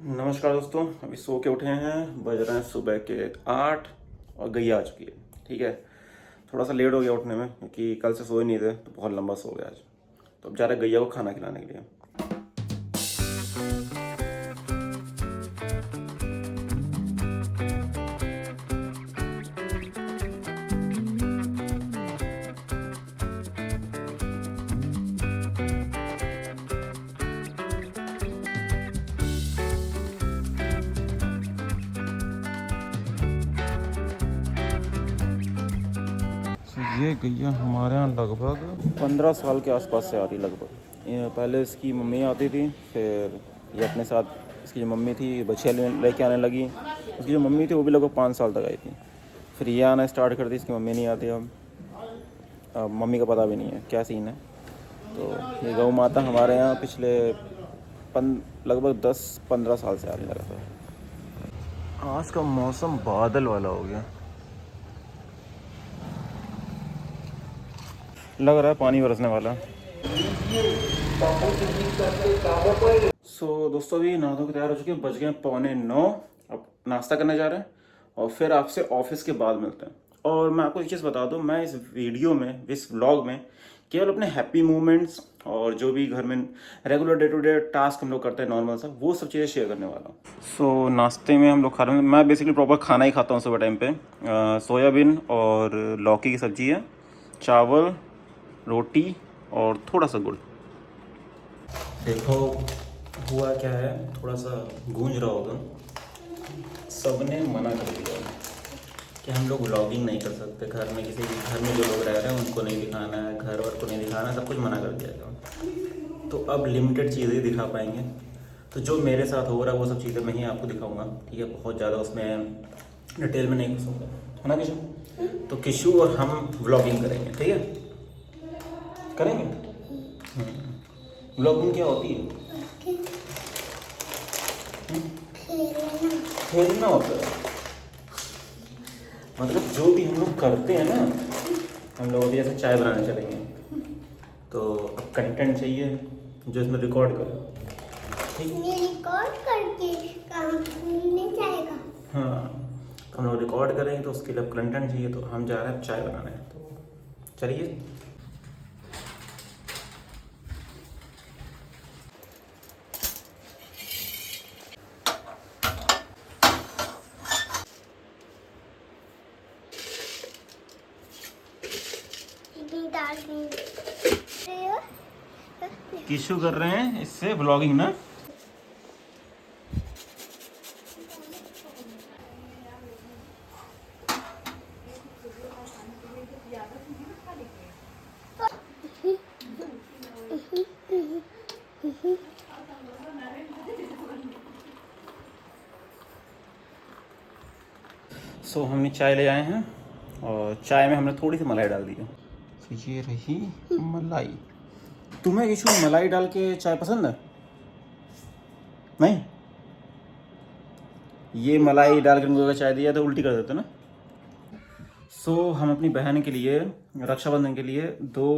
नमस्कार दोस्तों, अभी सो के उठे हैं। बज रहे हैं सुबह के 8 और गैया आ चुकी है। ठीक है, थोड़ा सा लेट हो गया उठने में क्योंकि कल से सोए नहीं थे तो बहुत लंबा सो गया आज। तो अब जा रहे हैं गैया को खाना खिलाने के लिए। ये गैया हमारे यहाँ लगभग 15 साल के आसपास से आ रही लगभग। पहले इसकी मम्मी आती थी, फिर ये अपने साथ इसकी जो मम्मी थी बच्चियाँ लेके आने लगी। इसकी जो मम्मी थी वो भी लगभग 5 साल तक आई थी। फिर ये आना स्टार्ट कर दी, इसकी मम्मी नहीं आती। अब मम्मी का पता भी नहीं है क्या सीन है। तो ये गौ माता हमारे यहाँ पिछले लगभग 10-15 साल से आ रही लगातार। आज का मौसम बादल वाला हो गया, लग रहा है पानी बरसने वाला। दोस्तों अभी नहा धो के तैयार हो चुके हैं, बज गए 8:45। अब नाश्ता करने जा रहे हैं और फिर आपसे ऑफिस के बाद मिलते हैं। और मैं आपको एक चीज़ बता दूं, मैं इस वीडियो में, इस व्लॉग में केवल अपने हैप्पी मोमेंट्स और जो भी घर में regular day to day task हम लोग करते हैं नॉर्मल सा, वो सब चीज़ें शेयर करने वाला हूँ। नाश्ते में हम लोग खा रहे हैं, मैं बेसिकली प्रॉपर खाना ही खाता हूँ सुबह टाइम पे। सोयाबीन और लौकी की सब्जी है, चावल, रोटी और थोड़ा सा गुड़। देखो हुआ क्या है, थोड़ा सा गूंज रहा होगा। सबने मना कर दिया कि हम लोग व्लॉगिंग नहीं कर सकते घर में, किसी भी घर में जो लोग रह रहे हैं उनको नहीं दिखाना है, घर वर को नहीं दिखाना है, सब कुछ मना कर दिया गया। तो अब लिमिटेड चीज़ें दिखा पाएंगे। तो जो मेरे साथ हो रहा है वो सब चीज़ें मैं ही आपको दिखाऊंगा। ठीक है, बहुत ज़्यादा उसमें डिटेल में नहीं घुसूँगा, है ना किशु? तो किशु और हम व्लॉगिंग करेंगे, ठीक है? करेंगे। व्लॉगिंग क्या होती है? खेलना होता है। मतलब जो भी हम लोग करते हैं ना, हम लोग अभी जैसे चाय बनाने चलेंगे तो अब कंटेंट चाहिए जो इसमें रिकॉर्ड करे। ठीक है, रिकॉर्ड करके कहाँ घूमने जाएगा? हाँ, हम लोग रिकॉर्ड करेंगे तो उसके लिए अब कंटेंट चाहिए। तो हम जा रहे हैं चाय बनाने, तो चलिए। किशु कर रहे हैं इससे व्लॉगिंग ना। हमने चाय ले आए हैं और चाय में हमने थोड़ी सी मलाई डाल दी है। तो ये रही मलाई। तुम्हें किशु मलाई डाल के चाय पसंद है? नहीं, ये मलाई डाल के उनको अगर चाय दिया तो उल्टी कर देते ना। हम अपनी बहन के लिए रक्षाबंधन के लिए 2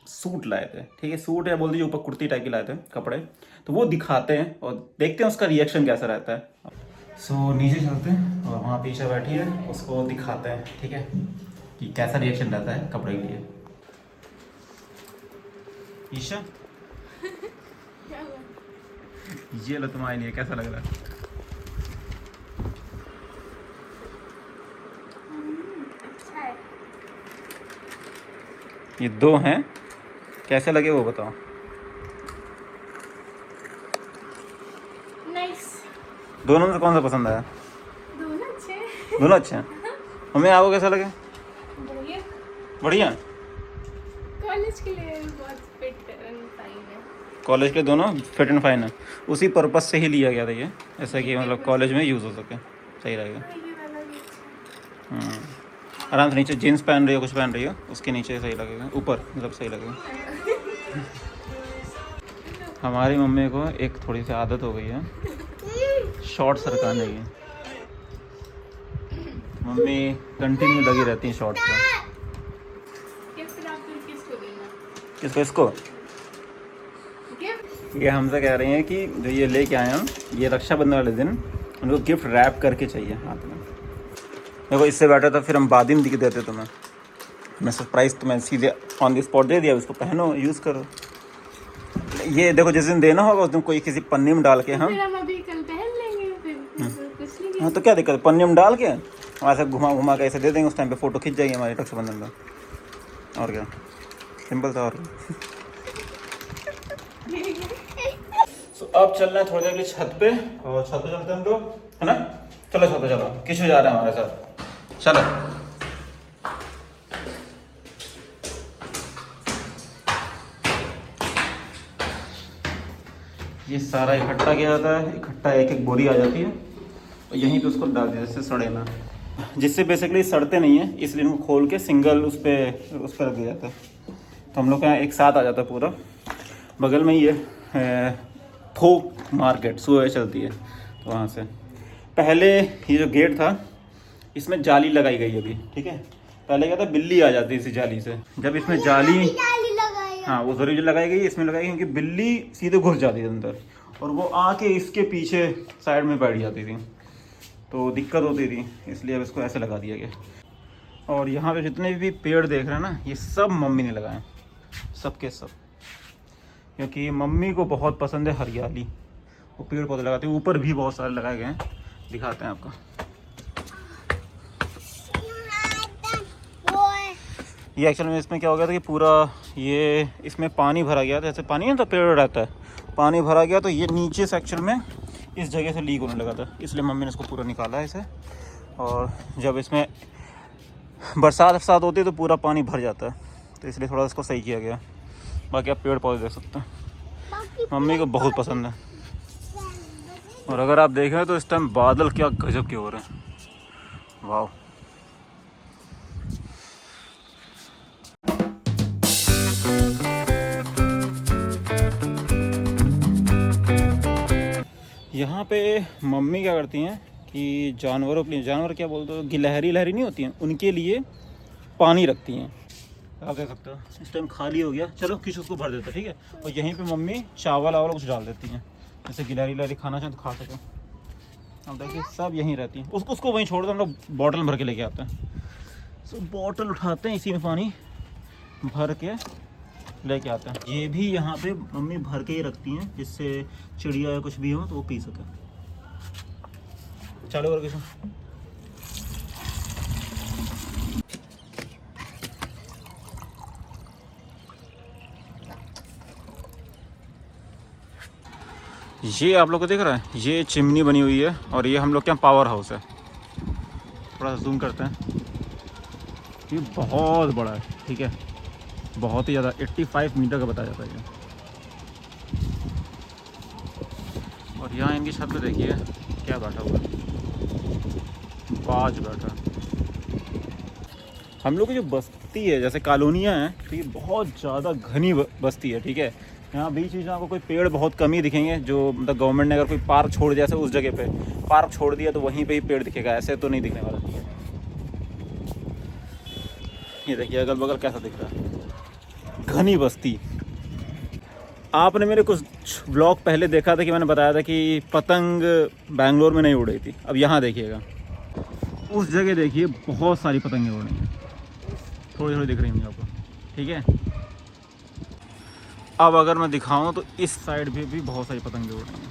सूट लाए थे। ठीक है, सूट या बोल दीजिए ऊपर कुर्ती टाइप की लाए थे कपड़े। तो वो दिखाते हैं और देखते हैं उसका रिएक्शन कैसा रहता है। नीचे चलते हैं और वहाँ पीछे बैठी है, उसको दिखाते हैं, ठीक है, कि कैसा रिएक्शन रहता है कपड़े के लिए। ईशा ये लो तुम्हारे लिए, कैसा लग रहा है? अच्छा है। ये 2 हैं, कैसे लगे वो बताओ। नाइस। दोनों में से कौन सा पसंद आया? दोनों अच्छे। दोनों अच्छे हैं। हमें आपको कैसा लगे? बढ़िया। बढ़िया। कॉलेज के लिए बहुत फिट एंड फाइन है। कॉलेज के दोनों फिट एंड फाइन है, उसी पर्पस से ही लिया गया था ये, ऐसा कि मतलब कॉलेज में यूज़ हो सके, सही रहेगा। ये वाला भी अच्छा है। आराम से नीचे जीन्स पहन रही हो, कुछ पहन रही हो, उसके नीचे सही लगेगा, ऊपर मतलब सही लगेगा। हमारी मम्मी को एक थोड़ी सी आदत हो गई है शॉर्ट सरकाने की। मम्मी कंटिन्यू लगी रहती हैं शॉर्ट्स पर। गिफ्ट आप फिर किसको देना? किसको? इसको गिफ्ट ये हमसे कह रही हैं कि जो ये लेके आए हम, ये रक्षाबंधन वाले दिन उनको गिफ्ट रैप करके चाहिए हाथ में। देखो इससे बेटर था फिर हम बाद में दिख देते तुम्हें। मैं सरप्राइज़ तुम्हें सीधे ऑन द स्पॉट दे दिया, उसको पहनो, यूज़ करो। ये देखो जिस दिन देना होगा उस दिन कोई किसी पन्नी में डाल के हम अभी कल पहन लेंगे फिर कुछ नहीं। हाँ तो क्या दिक्कत है, पन्नी में डाल के वहाँ से घुमा घुमा के ऐसे दे देंगे, उस टाइम पे फ़ोटो खींच जाएगी हमारी रक्षाबंधन का। और क्या, सिंपल था। और तो अब चल रहे हैं थोड़ी देर के लिए छत पे, और छत पे चलते हैं हम लोग, है ना। चलो छत पे चलो, किशु जा रहा है हमारे साथ, चलो। ये सारा इकट्ठा किया जाता है, इकट्ठा एक एक बोरी आ जाती है और यहीं पे उसको डाल दिया जिससे सड़े ना, जिससे बेसिकली सड़ते नहीं है, इसलिए इनको खोल के सिंगल उस पर रख दिया जाता है। तो हम लोग के यहाँ एक साथ आ जाता है पूरा। बगल में ही है थोक मार्केट, सुबह चलती है, तो वहाँ से पहले ये जो गेट था इसमें जाली लगाई गई अभी, ठीक है। पहले क्या था, बिल्ली आ जाती इसी जाली से, जब इसमें जाली हाँ वो ज़रूरी लगाई गई, इसमें लगाई क्योंकि बिल्ली सीधे घुस जाती थी अंदर और वो आके इसके पीछे साइड में बैठ जाती थी, तो दिक्कत होती थी, इसलिए अब इसको ऐसे लगा दिया गया। और यहाँ पे जितने भी पेड़ देख रहे हैं ना, ये सब मम्मी ने लगाए, सबके सब, क्योंकि मम्मी को बहुत पसंद है हरियाली, वो पेड़ पौधे लगाते हैं। ऊपर भी बहुत सारे लगाए गए हैं, दिखाते हैं आपको। ये एक्चुअली में इसमें क्या हो गया था कि पूरा ये इसमें पानी भरा गया था, जैसे पानी है तो पेड़ रहता है, पानी भरा गया तो ये नीचे से एक्चुअल में इस जगह से लीक होने लगा था, इसलिए मम्मी ने इसको पूरा निकाला है इसे। और जब इसमें बरसात होती है तो पूरा पानी भर जाता है, तो इसलिए थोड़ा इसको सही किया गया। बाकी आप पेड़ पौधे देख सकते हैं, मम्मी को बहुत पसंद है। और अगर आप देखें तो इस टाइम बादल क्या गजब के हो रहे हैं, वाह। यहाँ पे मम्मी क्या करती हैं कि जानवरों के लिए, जानवर क्या बोलते हो, गिलहरी लहरी नहीं होती हैं, उनके लिए पानी रखती हैं। आप देख सकते हो इस टाइम खाली हो गया, चलो किस उसको भर देता है, ठीक है। और यहीं पे मम्मी चावल आवल कुछ डाल देती हैं, जैसे गिलहरी लहरी खाना चाहें तो खा सकें। अब देखिए सब यहीं रहती हैं, उसको वहीं छोड़ दो, हम लोग बॉटल भर के लेके आते हैं। सो बॉटल उठाते हैं, इसी में पानी भर के लेके आते हैं। ये भी यहाँ पे मम्मी भर के ही रखती हैं, जिससे चिड़िया या कुछ भी हो तो वो पी सके। चालू करके सुन। ये आप लोग को दिख रहा है, ये चिमनी बनी हुई है और ये हम लोग के यहाँ पावर हाउस है। थोड़ा सा जूम करते हैं, ये बहुत बड़ा है, ठीक है, बहुत ही ज़्यादा, 85 मीटर का बताया जाता है ये। और यहाँ इनकी छत पे देखिए क्या बैठा हुआ है, बाज बैठा। हम लोग की जो बस्ती है, जैसे कॉलोनियाँ हैं, तो ये बहुत ज़्यादा घनी बस्ती है, ठीक है। यहाँ बीच बीच में आपको कोई पेड़ बहुत कम ही दिखेंगे, जो मतलब गवर्नमेंट ने अगर कोई पार्क छोड़ दिया, जैसे उस जगह पे पार्क छोड़ दिया तो वहीं पे ही पेड़ दिखेगा, ऐसे तो नहीं दिखने वाला। ये देखिए अगल बगल कैसा दिख रहा है, घनी बस्ती। आपने मेरे कुछ व्लॉग पहले देखा था कि मैंने बताया था कि पतंग बेंगलोर में नहीं उड़ रही थी। अब यहाँ देखिएगा, उस जगह देखिए बहुत सारी पतंगें उड़ रही हैं, थोड़ी थोड़ी दिख रही होंगी आपको, ठीक है। अब अगर मैं दिखाऊं तो इस साइड पे भी बहुत सारी पतंगें उड़ रही हैं,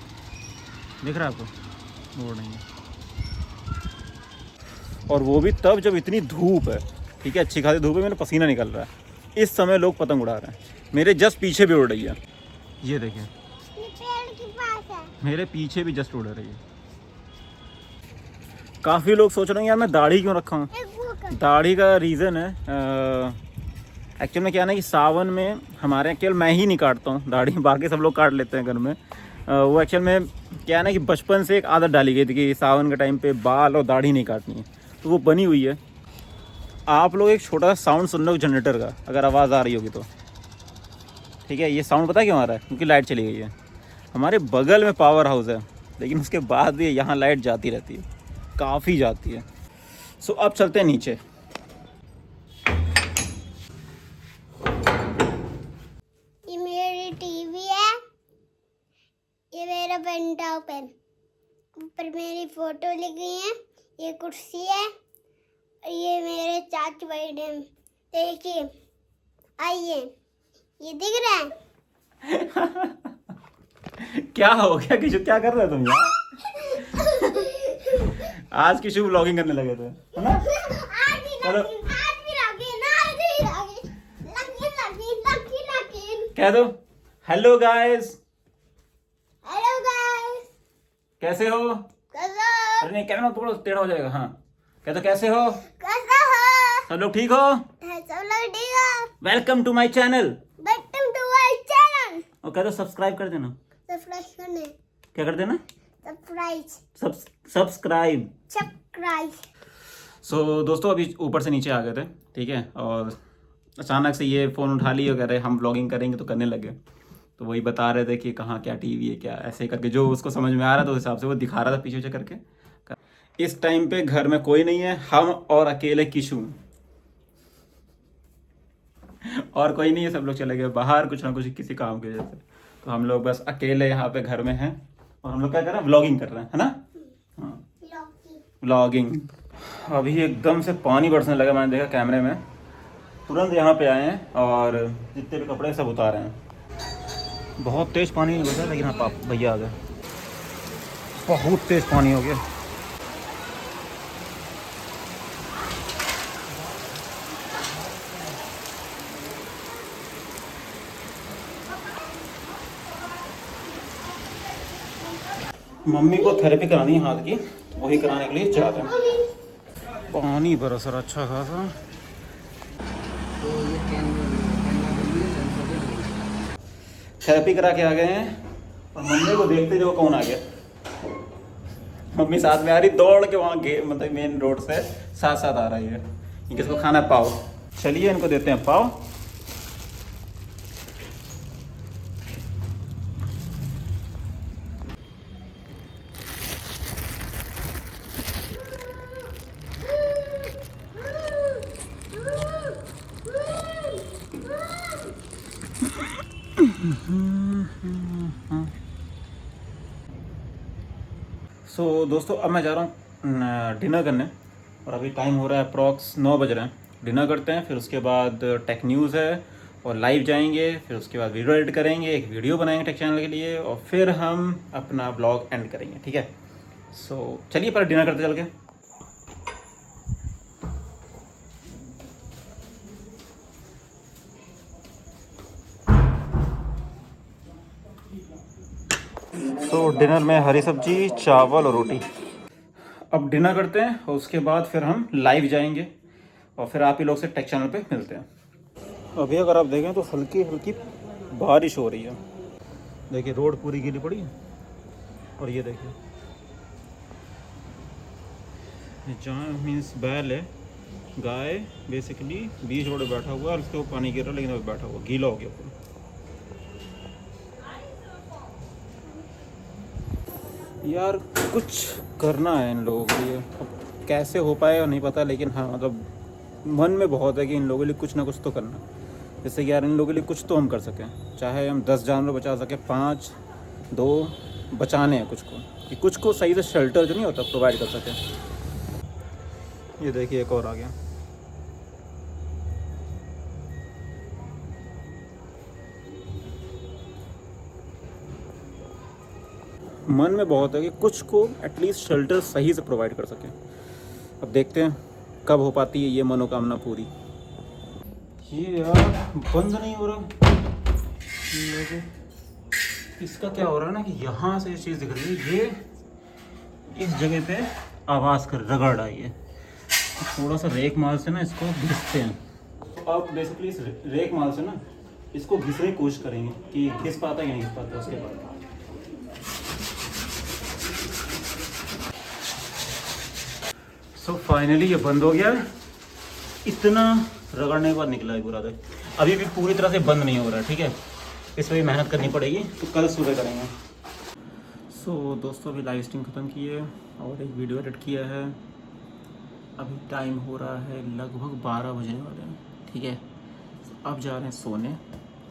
दिख रहा है आपको, उड़ रही हैं। और वो भी तब जब इतनी धूप है, ठीक है, अच्छी खासी धूप है, मेरा पसीना निकल रहा है। इस समय लोग पतंग उड़ा रहे हैं, मेरे जस्ट पीछे भी उड़ रही है, ये देखिए पेड़ के पास है, मेरे पीछे भी जस्ट उड़ रही है। काफ़ी लोग सोच रहे हैं यार मैं दाढ़ी क्यों रखा हूँ। दाढ़ी का रीज़न है एक्चुअल में क्या है ना कि सावन में हमारे केवल मैं ही नहीं काटता हूँ दाढ़ी, बाकी सब लोग काट लेते हैं घर में। वो एक्चुअल में क्या है ना कि बचपन से एक आदत डाली गई थी कि सावन के टाइम पे बाल और दाढ़ी नहीं काटनी है, तो वो बनी हुई है। आप लोग एक छोटा सा साउंड सुन लो जनरेटर का, अगर आवाज़ आ रही होगी तो, ठीक है। ये साउंड पता क्यों आ रहा है, क्योंकि लाइट चली गई है। हमारे बगल में पावर हाउस है, लेकिन उसके बाद भी यहाँ लाइट जाती रहती है, काफ़ी जाती है। सो अब चलते हैं नीचे। ये मेरी टीवी है, लैपटॉप है, ऊपर मेरी फोटो लगी है, ये कुर्सी है और ये मेरे चाचू बैठे हैं। देखिए, आइए, ये दिख रहा है। क्या हो गया किशु, क्या कर रहे हो तुम यार? आज किशु व्लॉगिंग करने लगे थे, है ना? चलो कह दो हेलो गाइस। हेलो गाइस, कैसे हो? कैसे अरे नहीं, कैमरा थोड़ा टेढ़ा हो जाएगा। हाँ कह दो कैसे हो? हो? सब लोग ठीक हो? सब लोग ठीक है? Welcome to my channel. Welcome to my channel. और कह दो सब्सक्राइब कर देना। सब्सक्राइब करने, क्या कर देना? सब्सक्राइब। सब्सक्राइब। सो दोस्तों अभी ऊपर से नीचे आ गए थे, ठीक है, और अचानक से ये फ़ोन उठा लिए और कह रहे हम व्लॉगिंग करेंगे, तो करने लगे। तो वही बता रहे थे कि कहाँ क्या टीवी है क्या, ऐसे करके जो उसको समझ में आ रहा था उस हिसाब से वो दिखा रहा था पीछे पीछे करके। इस टाइम पे घर में कोई नहीं है, हम और अकेले किशु, और कोई नहीं है, सब लोग चले गए बाहर कुछ ना कुछ किसी काम की वजह से। तो हम लोग बस अकेले यहाँ पे घर में हैं और हम लोग क्या कर रहे हैं, व्लॉगिंग कर रहे हैं, है ना? हाँ, व्लॉगिंग। अभी एकदम से पानी बरसने लगा, मैंने देखा कैमरे में, तुरंत यहाँ पे आए हैं और जितने भी कपड़े सब उतारे हैं। बहुत तेज़ पानी नहीं बरसा, लेकिन हाँ पाप भैया आ गए, बहुत तेज़ पानी हो गया। मम्मी को थेरेपी करानी है हाथ की, वही कराने के लिए जा रहे हैं। पानी बरस रहा अच्छा खासा। थेरेपी करा के आ गए हैं और मम्मी को देखते जो कौन आ गया। मम्मी साथ में आ रही, दौड़ के वहाँ मतलब मेन रोड से साथ साथ आ रही है। इनके इसको खाना है पाव, चलिए इनको देते हैं पाव। सो दोस्तों अब मैं जा रहा हूँ डिनर करने, और अभी टाइम हो रहा है अप्रॉक्स 9 बज रहे हैं। डिनर करते हैं, फिर उसके बाद टेक न्यूज़ है और लाइव जाएंगे, फिर उसके बाद वीडियो एडिट करेंगे, एक वीडियो बनाएंगे टेक चैनल के लिए, और फिर हम अपना ब्लॉग एंड करेंगे, ठीक है? सो चलिए पर डिनर करते चल के। तो डिनर में हरी सब्जी, चावल और रोटी। अब डिनर करते हैं और उसके बाद फिर हम लाइव जाएंगे और फिर आप ही लोग से टेक चैनल पे मिलते हैं। अभी अगर आप देखें तो हल्की हल्की बारिश हो रही है, देखिए रोड पूरी गीली पड़ी है। और ये देखिए जहाँ मीन्स बैल है, गाय बेसिकली बीच रोड पे बैठा हुआ है और उसके ऊपर पानी गिर रहा है, लेकिन अभी बैठा हुआ गीला हो गया पूरा। यार कुछ करना है इन लोगों के लिए, अब कैसे हो पाएगा नहीं पता, लेकिन हाँ मतलब मन में बहुत है कि इन लोगों के लिए कुछ ना कुछ तो करना है। जैसे कि यार इन लोगों के लिए कुछ तो हम कर सकें, चाहे हम 10 जानवर बचा सकें, 5 2 बचाने हैं कुछ को, कि कुछ को सही से शेल्टर जो नहीं होता प्रोवाइड कर सकें। ये देखिए एक और आ गया। मन में बहुत है कि कुछ को एटलीस्ट शेल्टर सही से प्रोवाइड कर सकें। अब देखते हैं कब हो पाती है ये मनोकामना पूरी। ये यार बंद नहीं हो रहा, इसका क्या हो रहा है ना कि यहाँ से ये चीज़ दिख रही है, ये इस जगह पे आवाज़ कर रगड़ रहा है। ये थोड़ा सा रेक माल से ना इसको घिसते हैं। तो अब बेसिकली इस रेक माल से ना इसको घिसने की कोशिश करेंगे कि घिस पाता है या नहीं घिस पाता। उसके बाद सो फाइनली ये बंद हो गया। इतना रगड़ने के बाद निकला है पूरा। अभी भी पूरी तरह से बंद नहीं हो रहा है, ठीक है, इस पर भी मेहनत करनी पड़ेगी, तो कल सुबह करेंगे। सो दोस्तों अभी लाइव स्ट्रीम ख़त्म की है और एक वीडियो एडिट किया है। अभी टाइम हो रहा है लगभग 12 बजने वाले हैं, ठीक है। अब जा रहे हैं सोने,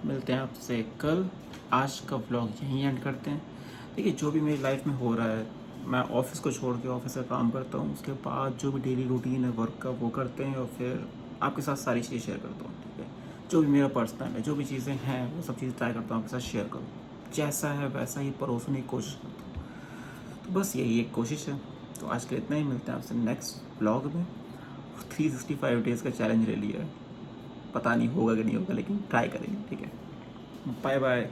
मिलते हैं आपसे कल। आज का व्लॉग यहीं एंड करते हैं। देखिए जो भी मेरी लाइफ में हो रहा है, मैं ऑफिस को छोड़ के ऑफिस का काम करता हूँ, उसके बाद जो भी डेली रूटीन है वर्क का वो करते हैं, और फिर आपके साथ सारी चीज़ें शेयर करता हूँ, ठीक है। जो भी मेरा पर्सनल है, जो भी चीज़ें हैं वो सब चीज़ें ट्राई करता हूँ आपके साथ शेयर करूँ, जैसा है वैसा ही परोसने की कोशिश करता हूँ। तो बस यही एक कोशिश है। तो आज के लिए इतना ही, मिलते हैं आपसे नेक्स्ट ब्लॉग में। 365 डेज़ का चैलेंज ले लिया है, पता नहीं होगा कि नहीं होगा, लेकिन ट्राई करेंगे, ठीक है। Bye bye.